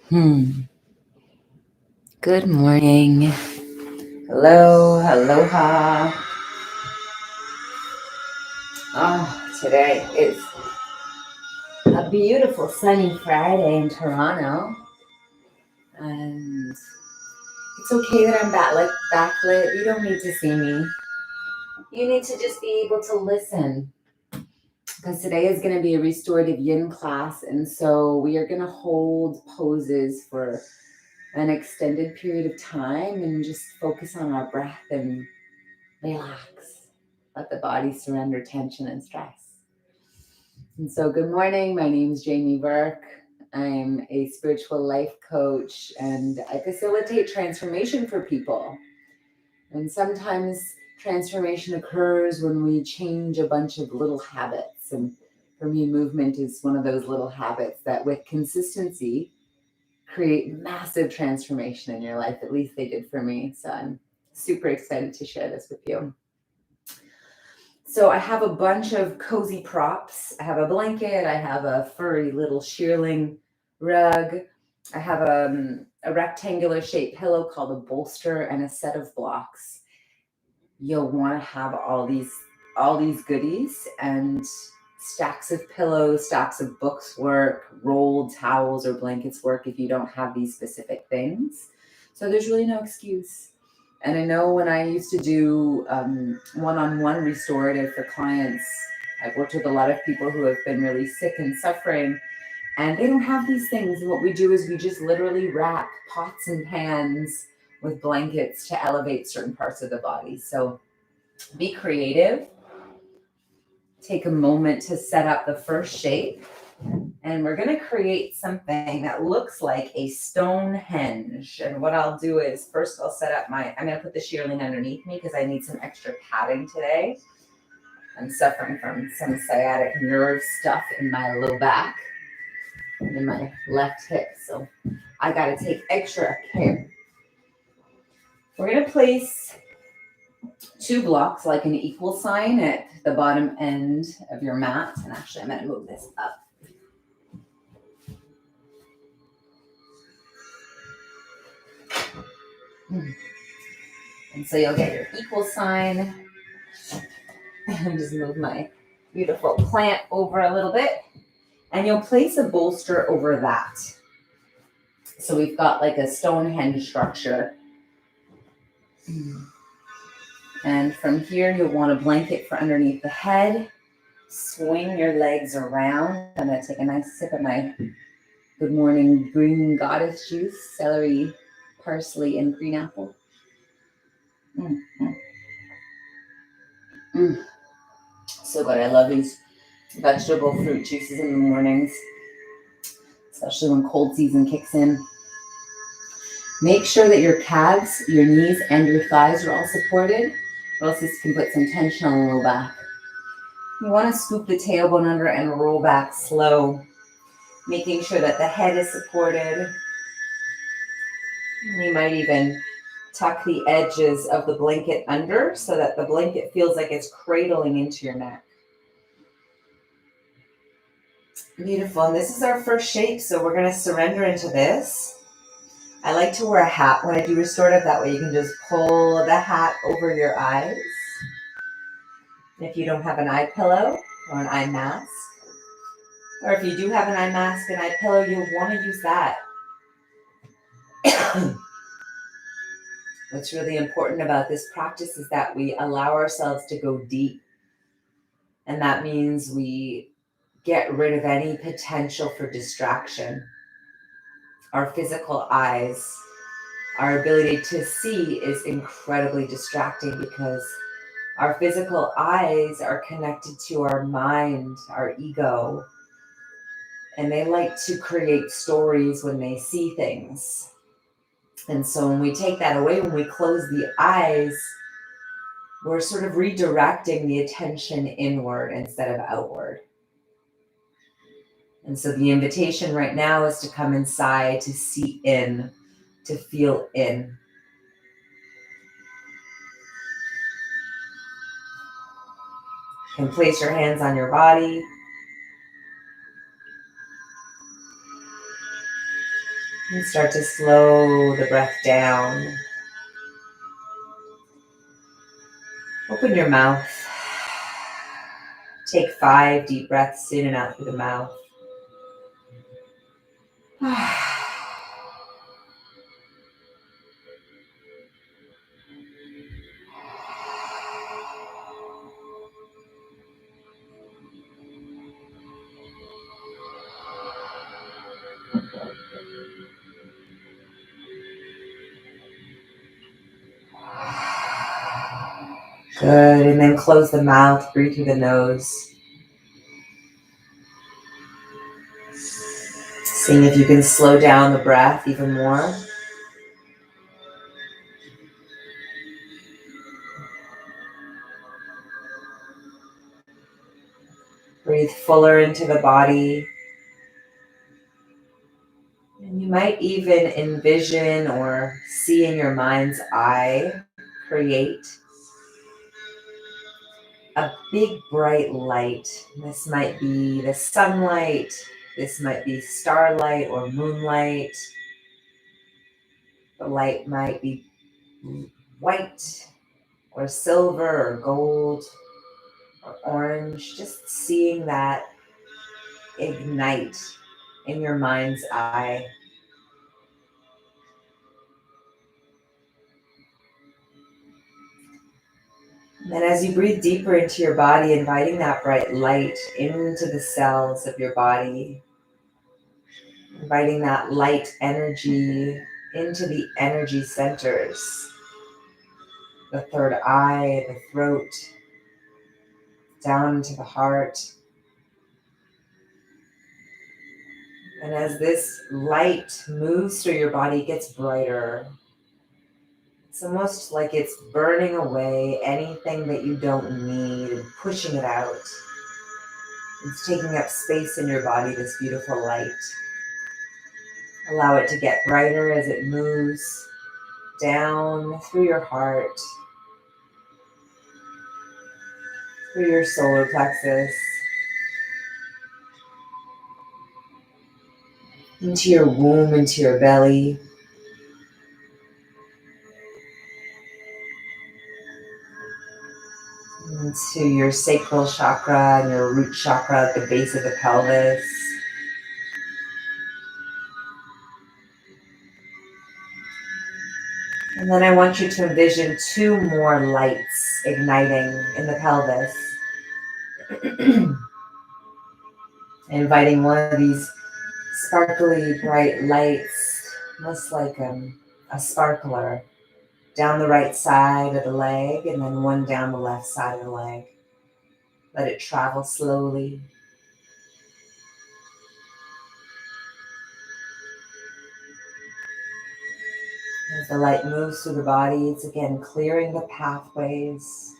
Good morning. Hello, aloha. Today is a beautiful sunny Friday in Toronto. And it's okay that I'm backlit. You don't need to see me. You need to just be able to listen. Because today is going to be a restorative yin class. And so we are going to hold poses for an extended period of time and just focus on our breath and relax. Let the body surrender tension and stress. And so, good morning. My name is Jamie Burke. I'm a spiritual life coach and I facilitate transformation for people. And sometimes transformation occurs when we change a bunch of little habits. And for me, movement is one of those little habits that, with consistency, create massive transformation in your life. At least they did for me. So, I'm super excited to share this with you. So I have a bunch of cozy props. I have a blanket. I have a furry little shearling rug. I have a rectangular shaped pillow called a bolster and a set of blocks. You'll want to have all these goodies, and stacks of pillows, stacks of books work, rolled towels or blankets work if you don't have these specific things. So there's really no excuse. And I know when I used to do one-on-one restorative for clients, I've worked with a lot of people who have been really sick and suffering, and they don't have these things. And what we do is we just literally wrap pots and pans with blankets to elevate certain parts of the body. So be creative. Take a moment to set up the first shape. And we're going to create something that looks like a Stonehenge. And what I'll do is first I'll set up I'm going to put the shearling underneath me because I need some extra padding today. I'm suffering from some sciatic nerve stuff in my low back and in my left hip. So I got to take extra care. We're going to place 2 blocks like an equal sign at the bottom end of your mat. And actually, I'm going to move this up. And so you'll get your equal sign. And just move my beautiful plant over a little bit. And you'll place a bolster over that. So we've got like a Stonehenge structure. And from here, you'll want a blanket for underneath the head. Swing your legs around. I'm going to take a nice sip of my Good Morning Green Goddess juice, celery, parsley, and green apple. So good. I love these vegetable fruit juices in the mornings, especially when cold season kicks in. Make sure that your calves, your knees, and your thighs are all supported, or else this can put some tension on the low back. You want to scoop the tailbone under and roll back slow, making sure that the head is supported. You might even tuck the edges of the blanket under so that the blanket feels like it's cradling into your neck. Beautiful. And this is our first shape, so we're going to surrender into this. I like to wear a hat when I do restorative. That way you can just pull the hat over your eyes. If you don't have an eye pillow or an eye mask, or if you do have an eye mask and eye pillow, you'll want to use that. What's really important about this practice is that we allow ourselves to go deep. And that means we get rid of any potential for distraction. Our physical eyes, our ability to see is incredibly distracting because our physical eyes are connected to our mind, our ego, and they like to create stories when they see things. And so when we take that away, when we close the eyes, we're sort of redirecting the attention inward instead of outward. And so the invitation right now is to come inside, to see in, to feel in. You can place your hands on your body. And start to slow the breath down. Open your mouth. Take 5 deep breaths in and out through the mouth. Good, and then close the mouth, breathe through the nose. Seeing if you can slow down the breath even more. Breathe fuller into the body. And you might even envision or see in your mind's eye, create a big bright light. This might be the sunlight, this might be starlight or moonlight. The light might be white or silver or gold or orange. Just seeing that ignite in your mind's eye. And then as you breathe deeper into your body, inviting that bright light into the cells of your body, inviting that light energy into the energy centers, the third eye, the throat, down into the heart. And as this light moves through your body, it gets brighter. It's almost like it's burning away anything that you don't need and pushing it out. It's taking up space in your body, this beautiful light. Allow it to get brighter as it moves down through your heart, through your solar plexus, into your womb, into your belly, into your sacral chakra and your root chakra at the base of the pelvis. And then I want you to envision 2 more lights igniting in the pelvis. Inviting one of these sparkly bright lights, almost like a sparkler, down the right side of the leg and then one down the left side of the leg. Let it travel slowly. As the light moves through the body, it's again clearing the pathways.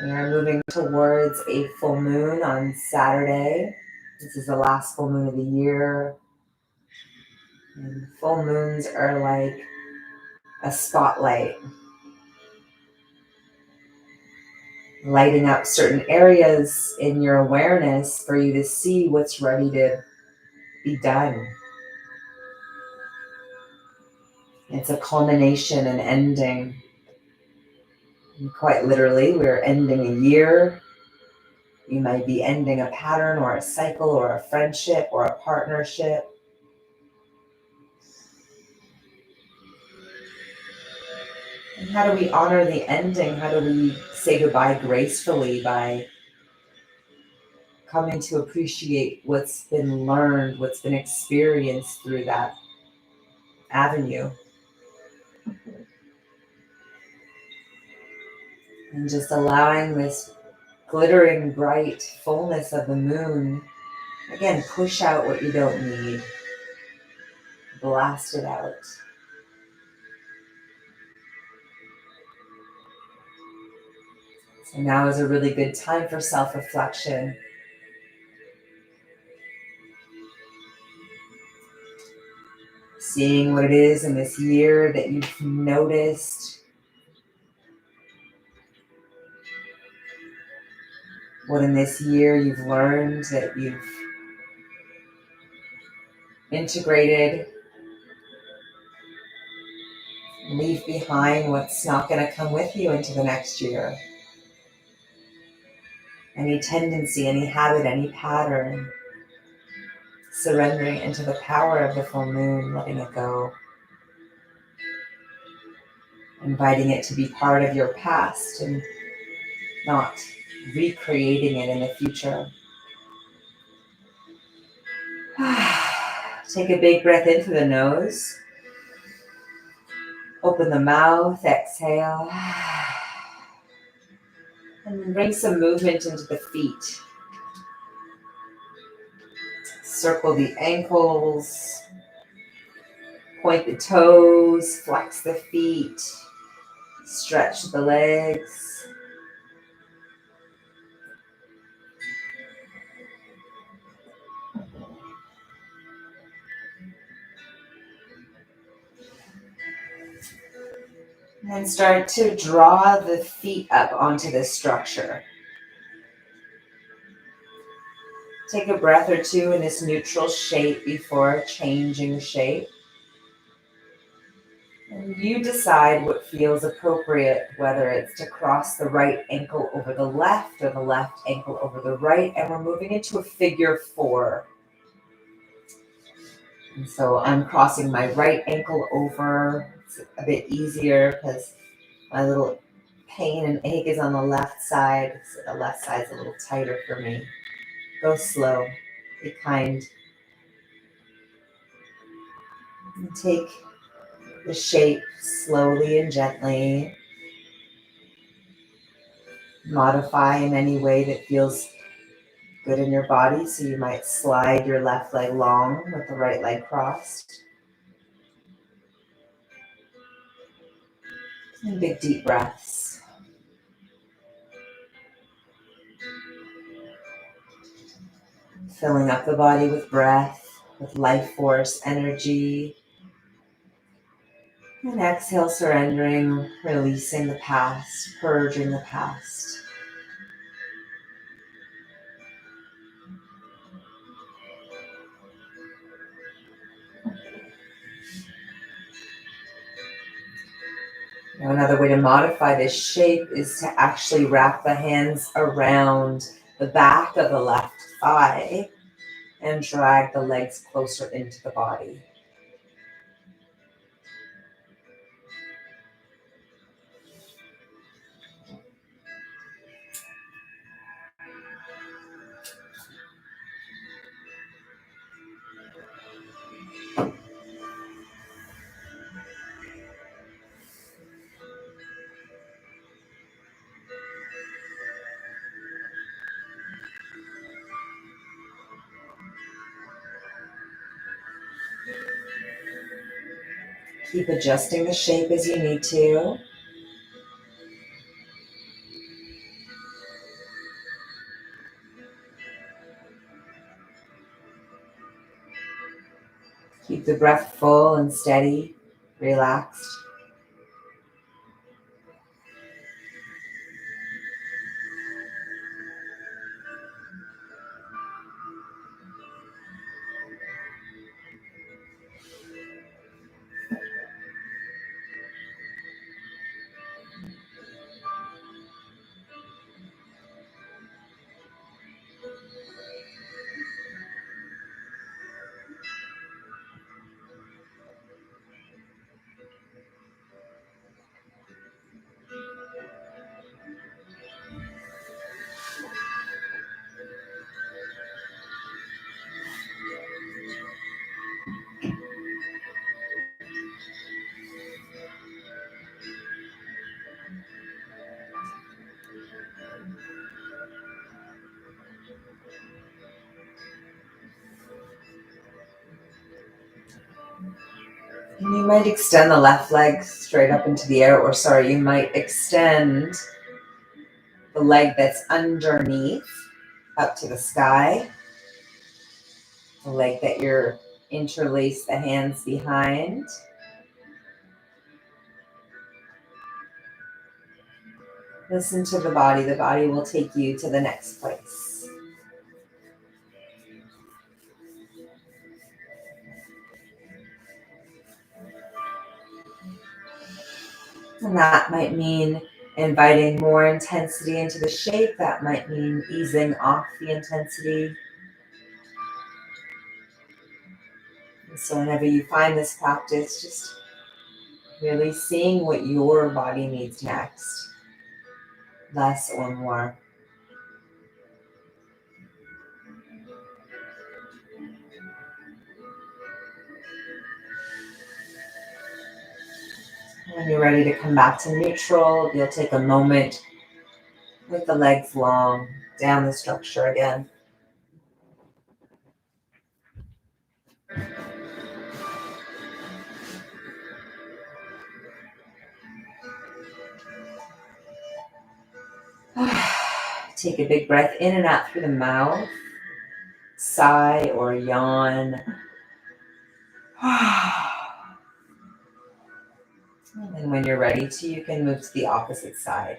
We are moving towards a full moon on Saturday. This is the last full moon of the year. And full moons are like a spotlight, lighting up certain areas in your awareness for you to see what's ready to be done. It's a culmination and ending. And quite literally, we're ending a year. You might be ending a pattern or a cycle or a friendship or a partnership. And how do we honor the ending? How do we say goodbye gracefully by coming to appreciate what's been learned, what's been experienced through that avenue? And just allowing this glittering bright fullness of the moon, again, push out what you don't need. Blast it out. So now is a really good time for self-reflection. Seeing what it is in this year that you've noticed. what in this year you've learned that you've integrated. Leave behind what's not going to come with you into the next year. Any tendency, any habit, any pattern. Surrendering into the power of the full moon, letting it go. Inviting it to be part of your past and not recreating it in the future. Take a big breath in through the nose. Open the mouth, exhale. And then bring some movement into the feet. Circle the ankles. Point the toes, flex the feet. Stretch the legs. And then start to draw the feet up onto this structure. Take a breath or two in this neutral shape before changing shape. And you decide what feels appropriate, whether it's to cross the right ankle over the left or the left ankle over the right. And we're moving into a figure 4. And so I'm crossing my right ankle over. It's a bit easier because my little pain and ache is on the left side. So the left side's a little tighter for me. Go slow. Be kind. And take the shape slowly and gently. Modify in any way that feels good in your body. So you might slide your left leg long with the right leg crossed. And big deep breaths. Filling up the body with breath, with life force, energy. And exhale, surrendering, releasing the past, purging the past. Now, another way to modify this shape is to actually wrap the hands around the back of the left thigh and drag the legs closer into the body. Keep adjusting the shape as you need to. Keep the breath full and steady, relaxed. And you might extend the left leg straight up into the air, you might extend the leg that's underneath up to the sky. The leg that you're interlace the hands behind. Listen to the body. The body will take you to the next place. And that might mean inviting more intensity into the shape. That might mean easing off the intensity. And so whenever you find this practice, just really seeing what your body needs next, less or more. When you're ready to come back to neutral, you'll take a moment with the legs long, down the structure again. Take a big breath in and out through the mouth. Sigh or yawn. And then when you're ready to, you can move to the opposite side.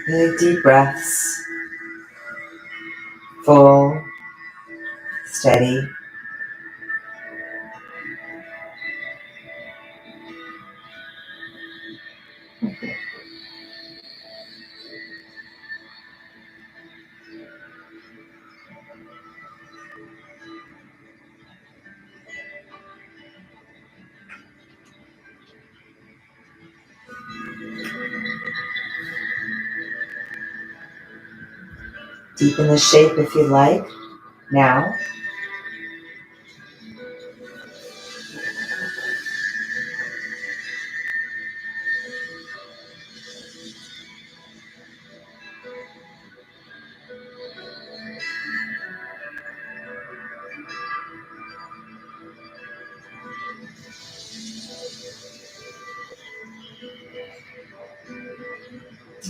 Big deep breaths. Full, steady. Deepen the shape if you like. Now,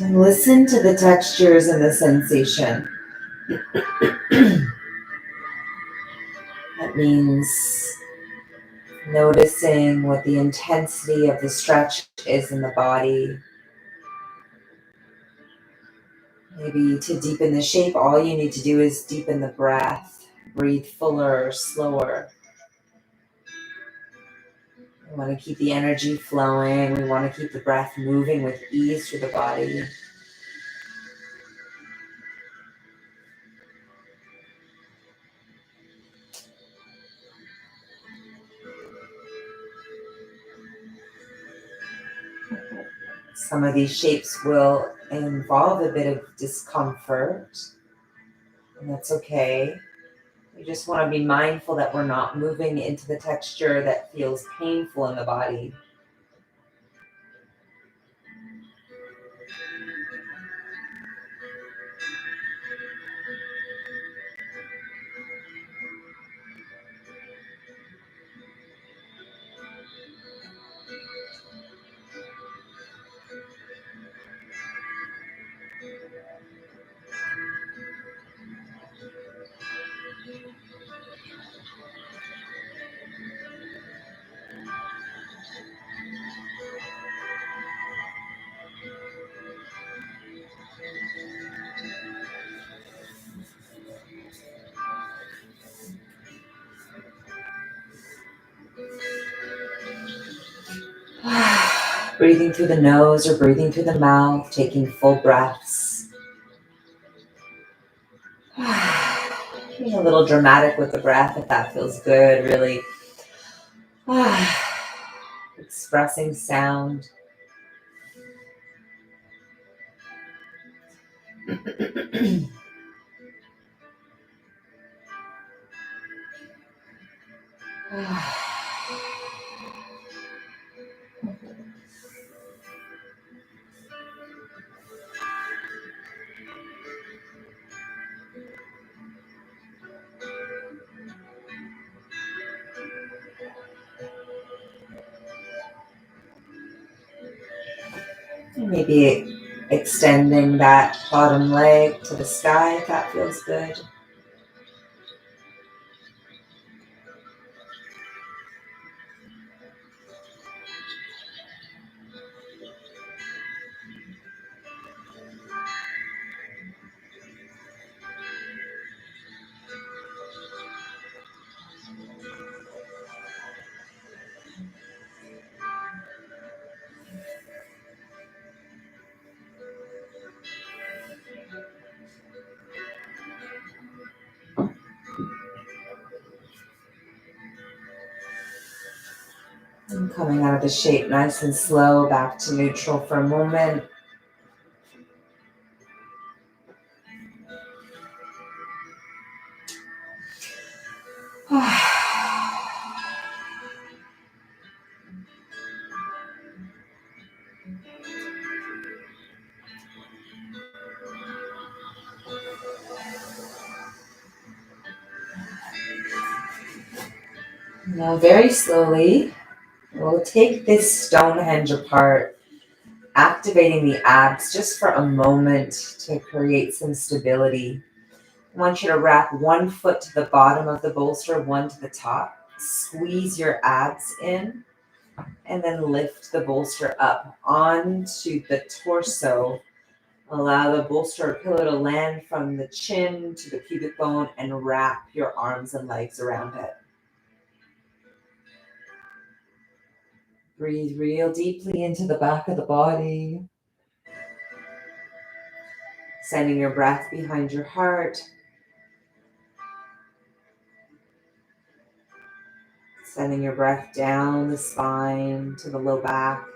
and listen to the textures and the sensation. That means noticing what the intensity of the stretch is in the body. Maybe to deepen the shape, all you need to do is deepen the breath. Breathe fuller, slower. We want to keep the energy flowing. We want to keep the breath moving with ease through the body. Some of these shapes will involve a bit of discomfort, and that's okay. We just want to be mindful that we're not moving into the texture that feels painful in the body. Breathing through the nose or breathing through the mouth, taking full breaths. Being a little dramatic with the breath if that feels good, really expressing sound. And maybe extending that bottom leg to the sky if that feels good. And coming out of the shape nice and slow, back to neutral for a moment. Now very slowly, we'll take this Stonehenge apart, activating the abs just for a moment to create some stability. I want you to wrap one foot to the bottom of the bolster, one to the top. Squeeze your abs in, and then lift the bolster up onto the torso. Allow the bolster or pillow to land from the chin to the pubic bone and wrap your arms and legs around it. Breathe real deeply into the back of the body. Sending your breath behind your heart. Sending your breath down the spine to the low back.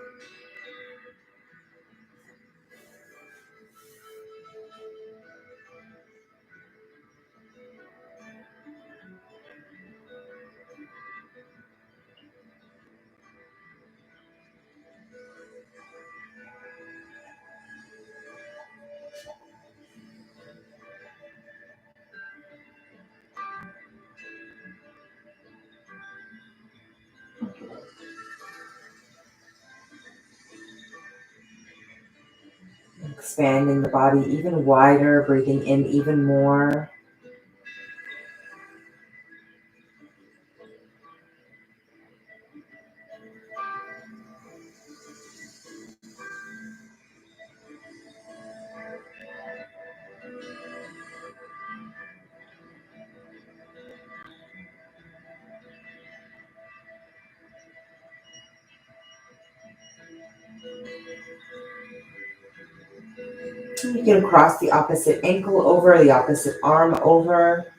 Expanding the body even wider, breathing in even more. You can cross the opposite ankle over, the opposite arm over.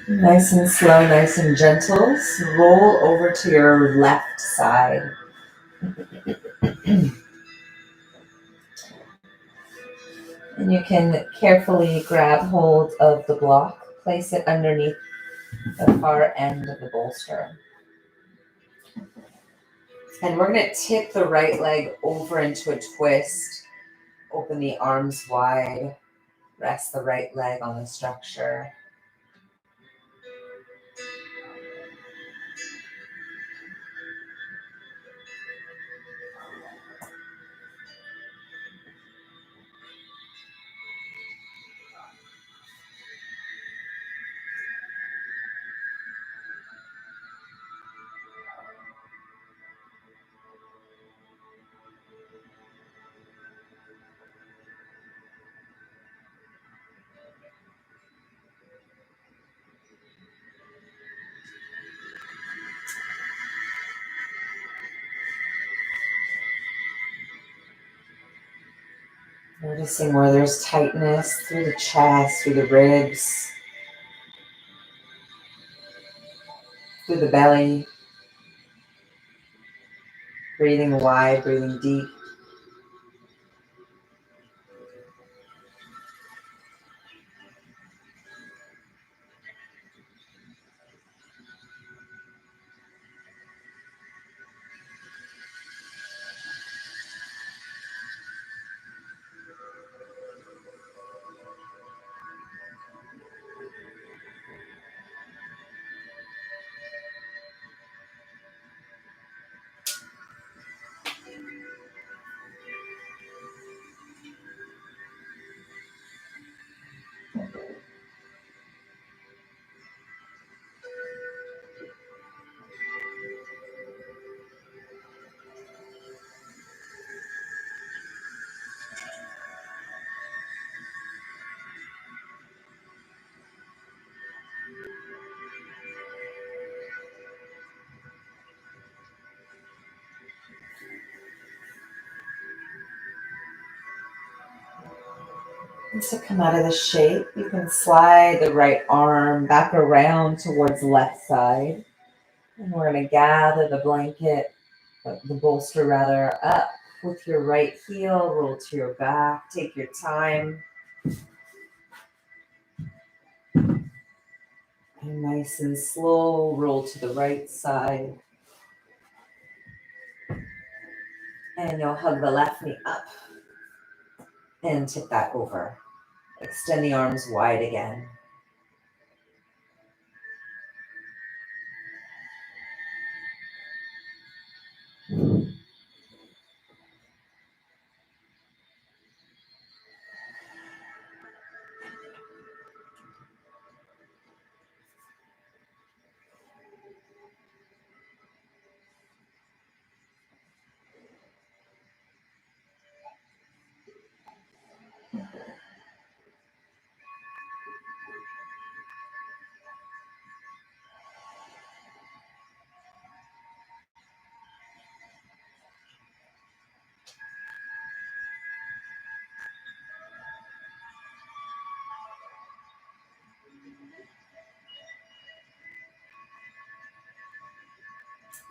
Nice and slow, nice and gentle. Roll over to your left side. And you can carefully grab hold of the block, place it underneath the far end of the bolster. And we're going to tip the right leg over into a twist. Open the arms wide. Rest the right leg on the structure. Noticing where there's tightness through the chest, through the ribs, through the belly. Breathing wide, breathing deep. And to come out of the shape, you can slide the right arm back around towards the left side. And we're going to gather the blanket, the bolster rather, up with your right heel, roll to your back, take your time. And nice and slow, roll to the right side. And you'll hug the left knee up and tip that over. Extend the arms wide again.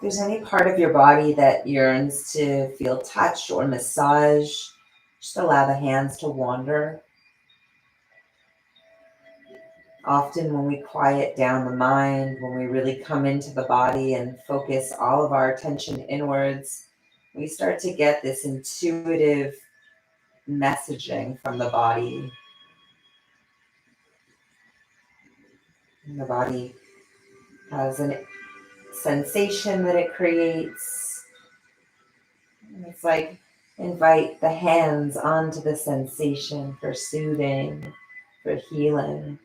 If there's any part of your body that yearns to feel touched or massaged, just allow the hands to wander. Often when we quiet down the mind, when we really come into the body and focus all of our attention inwards, we start to get this intuitive messaging from the body. And the body has a sensation that it creates. And it's like invite the hands onto the sensation for soothing, for healing.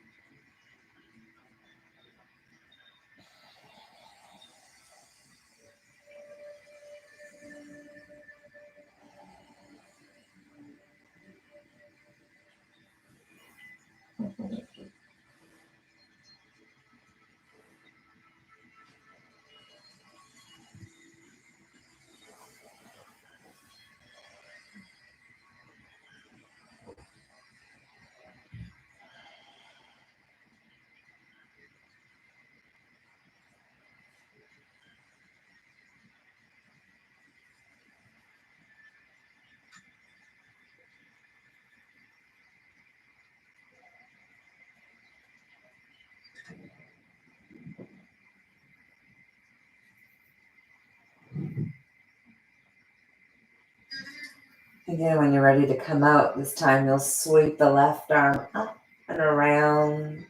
Again, when you're ready to come out, this time you'll sweep the left arm up and around.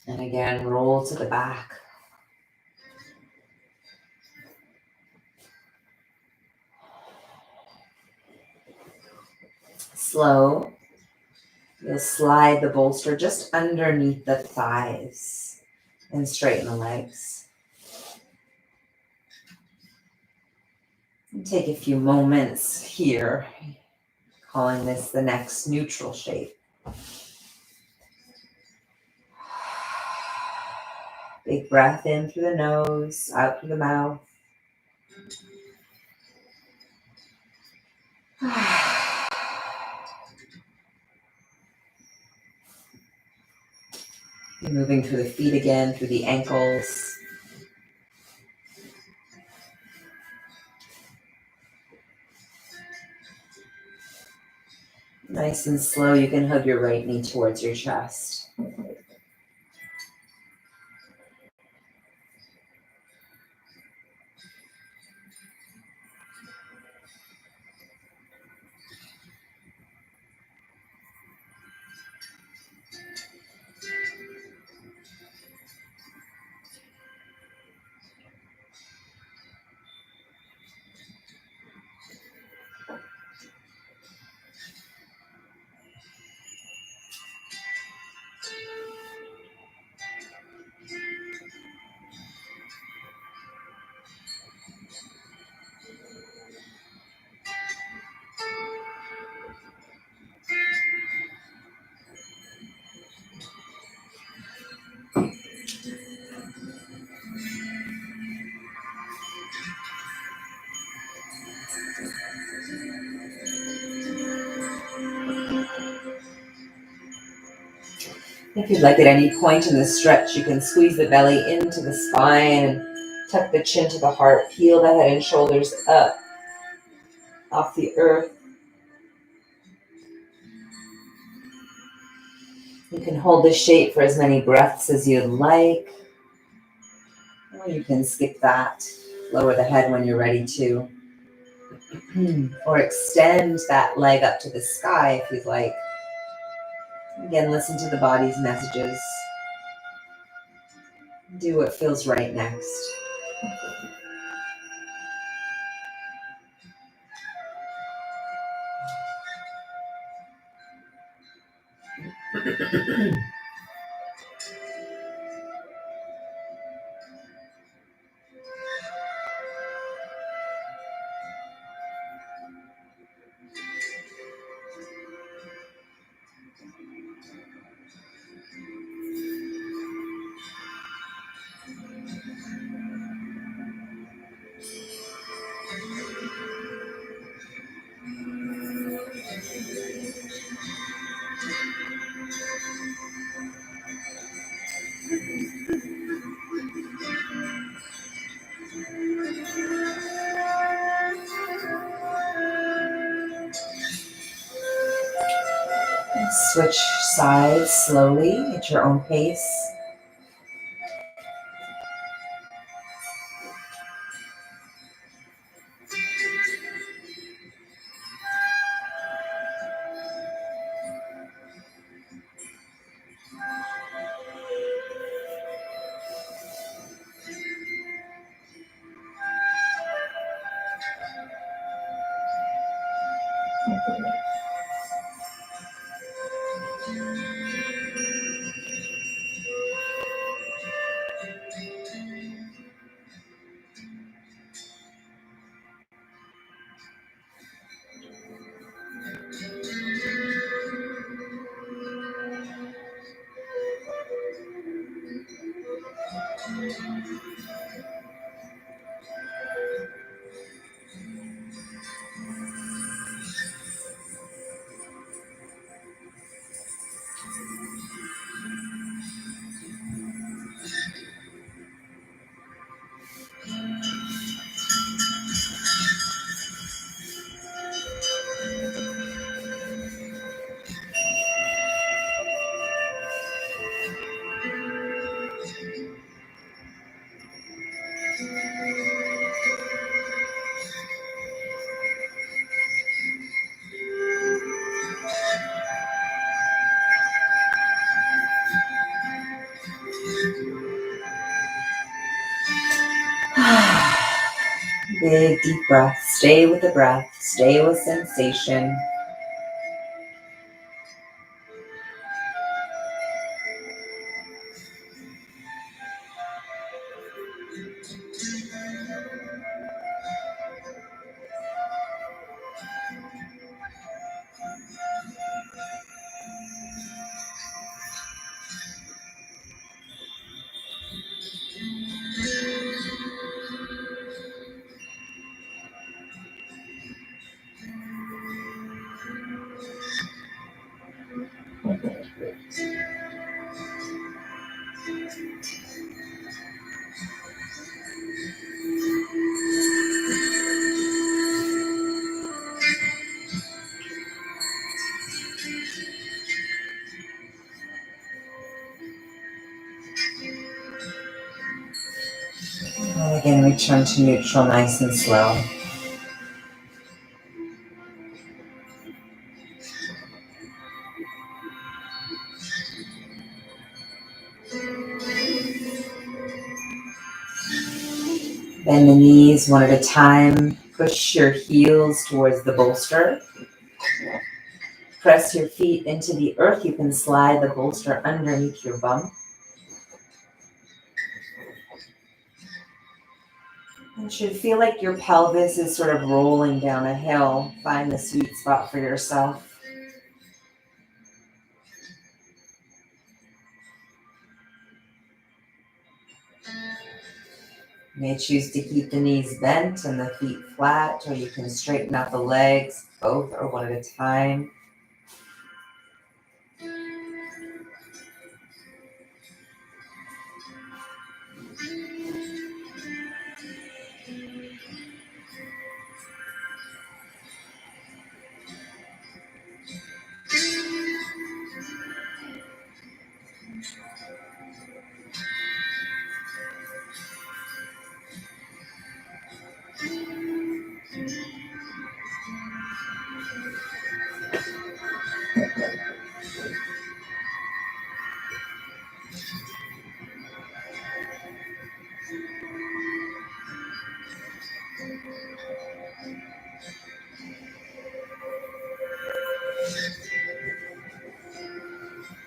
And again, roll to the back. Slow. You'll slide the bolster just underneath the thighs and straighten the legs. And take a few moments here, calling this the next neutral shape. Big breath in through the nose, out through the mouth. Moving through the feet again, through the ankles. Nice and slow, you can hug your right knee towards your chest. If you'd like at any point in the stretch, you can squeeze the belly into the spine and tuck the chin to the heart. Peel the head and shoulders up off the earth. You can hold this shape for as many breaths as you'd like, or you can skip that. Lower the head when you're ready to. Or extend that leg up to the sky if you'd like. Again, listen to the body's messages. Do what feels right next. Switch sides slowly at your own pace. Big deep breath. Stay with the breath. Stay with sensation. And again, return to neutral nice and slow. Bend the knees one at a time. Push your heels towards the bolster. Press your feet into the earth. You can slide the bolster underneath your bum. It should feel like your pelvis is sort of rolling down a hill. Find the sweet spot for yourself. You may choose to keep the knees bent and the feet flat, or you can straighten out the legs, both or one at a time.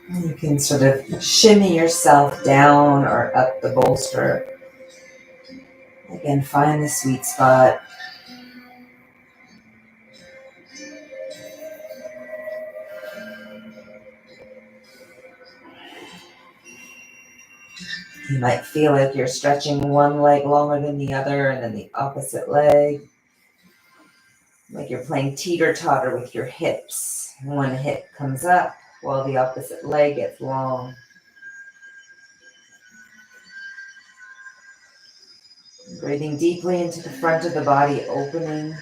You can sort of shimmy yourself down or up the bolster. Again, find the sweet spot. You might feel like you're stretching one leg longer than the other and then the opposite leg. Like you're playing teeter-totter with your hips. One hip comes up while the opposite leg gets long. Breathing deeply into the front of the body, opening.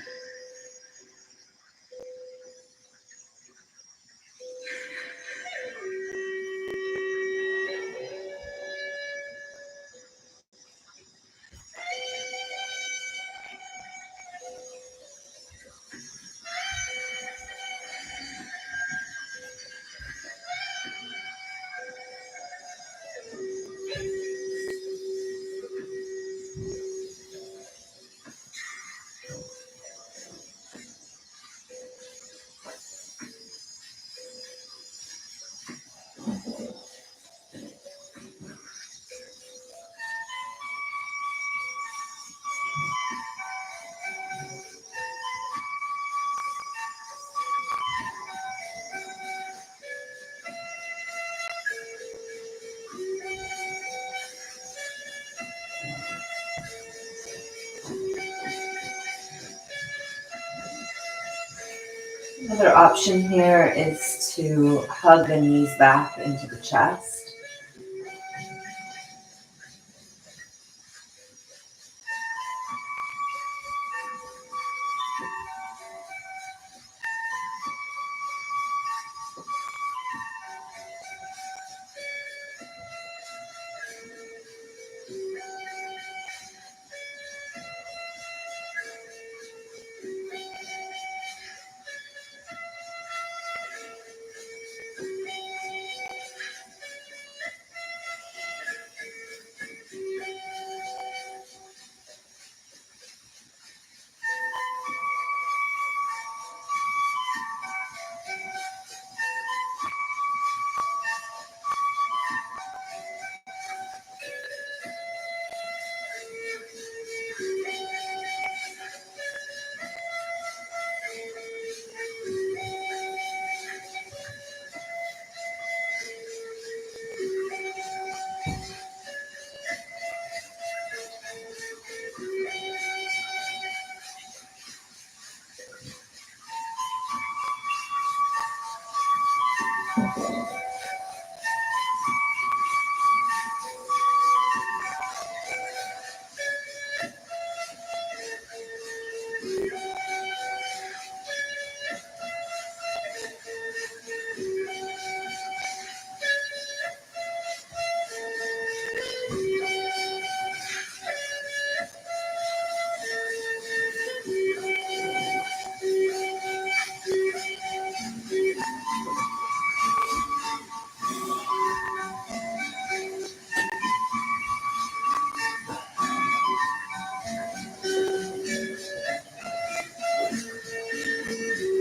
Another option here is to hug the knees back into the chest.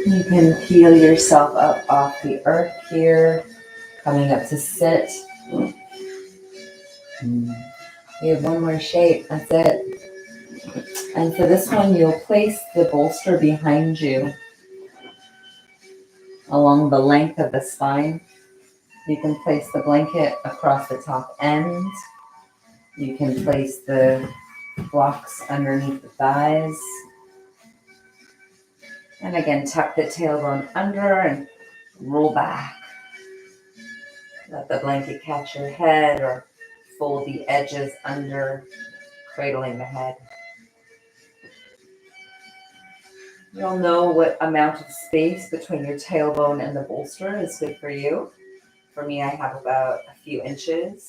You can peel yourself up off the earth here, coming up to sit. We have one more shape, that's it. And for this one, you'll place the bolster behind you along the length of the spine. You can place the blanket across the top end. You can place the blocks underneath the thighs. And again, tuck the tailbone under and roll back. Let the blanket catch your head or fold the edges under, cradling the head. You'll know what amount of space between your tailbone and the bolster is good for you. For me, I have about a few inches.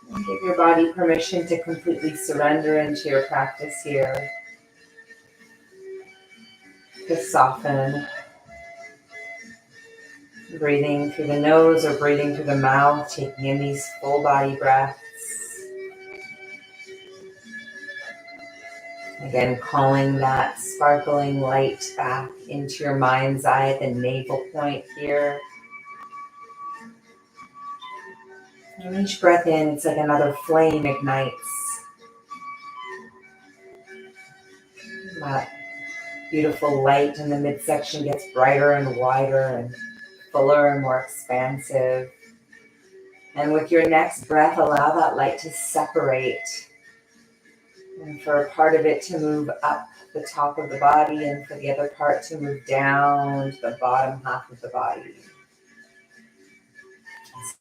And give your body permission to completely surrender into your practice here. To soften. Breathing through the nose or breathing through the mouth, taking in these full body breaths. Again, calling that sparkling light back into your mind's eye at the navel point here. And each breath in, it's like another flame ignites. That beautiful light in the midsection gets brighter and wider and fuller and more expansive. And with your next breath, allow that light to separate and for a part of it to move up the top of the body and for the other part to move down to the bottom half of the body.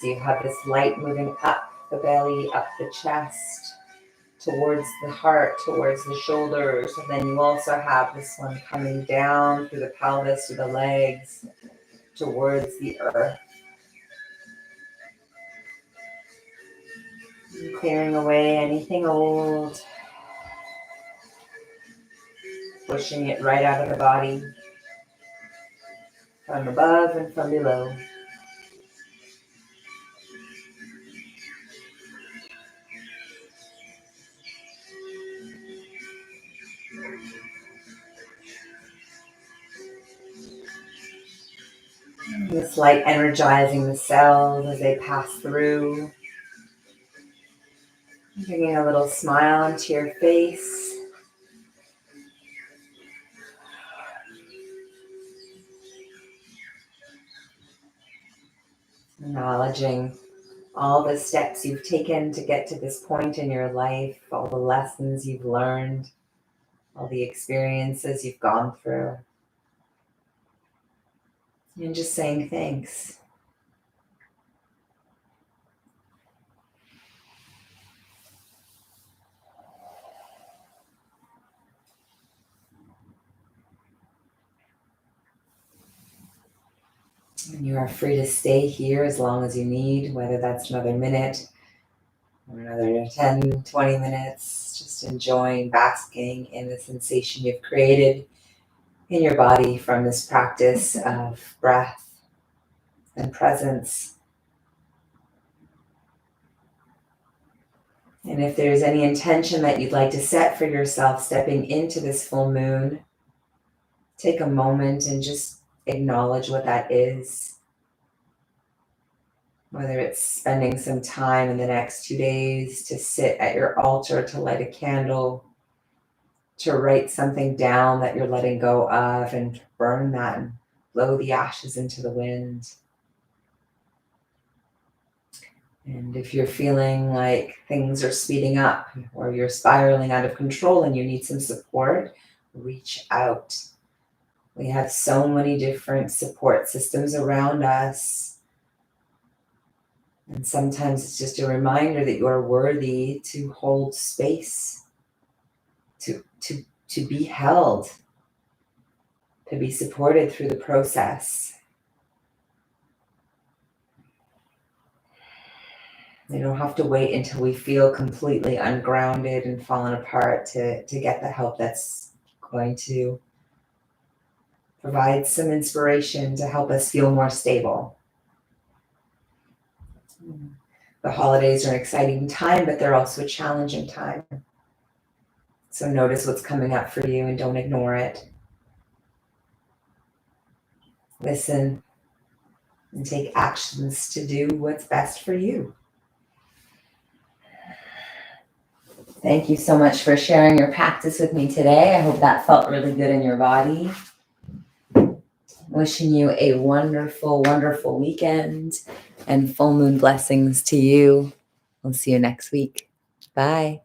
So you have this light moving up the belly, up the chest, towards the heart, towards the shoulders. And then you also have this one coming down through the pelvis, through the legs, towards the earth. And clearing away anything old, pushing it right out of the body, from above and from below. This light energizing the cells as they pass through. Bringing a little smile into your face. Acknowledging all the steps you've taken to get to this point in your life, all the lessons you've learned, all the experiences you've gone through. And just saying thanks. And you are free to stay here as long as you need, whether that's another minute or another 10, 20 minutes, just enjoying, basking in the sensation you've created in your body from this practice of breath and presence. And if there's any intention that you'd like to set for yourself stepping into this full moon, take a moment and just acknowledge what that is. Whether it's spending some time in the next 2 days to sit at your altar to light a candle, to write something down that you're letting go of and burn that and blow the ashes into the wind. And if you're feeling like things are speeding up or you're spiraling out of control and you need some support, reach out. We have so many different support systems around us. And sometimes it's just a reminder that you are worthy to hold space, to be held, to be supported through the process. We don't have to wait until we feel completely ungrounded and fallen apart to get the help that's going to provide some inspiration to help us feel more stable. The holidays are an exciting time, but they're also a challenging time. So notice what's coming up for you and don't ignore it. Listen and take actions to do what's best for you. Thank you so much for sharing your practice with me today. I hope that felt really good in your body. Wishing you a wonderful, wonderful weekend and full moon blessings to you. We'll see you next week. Bye.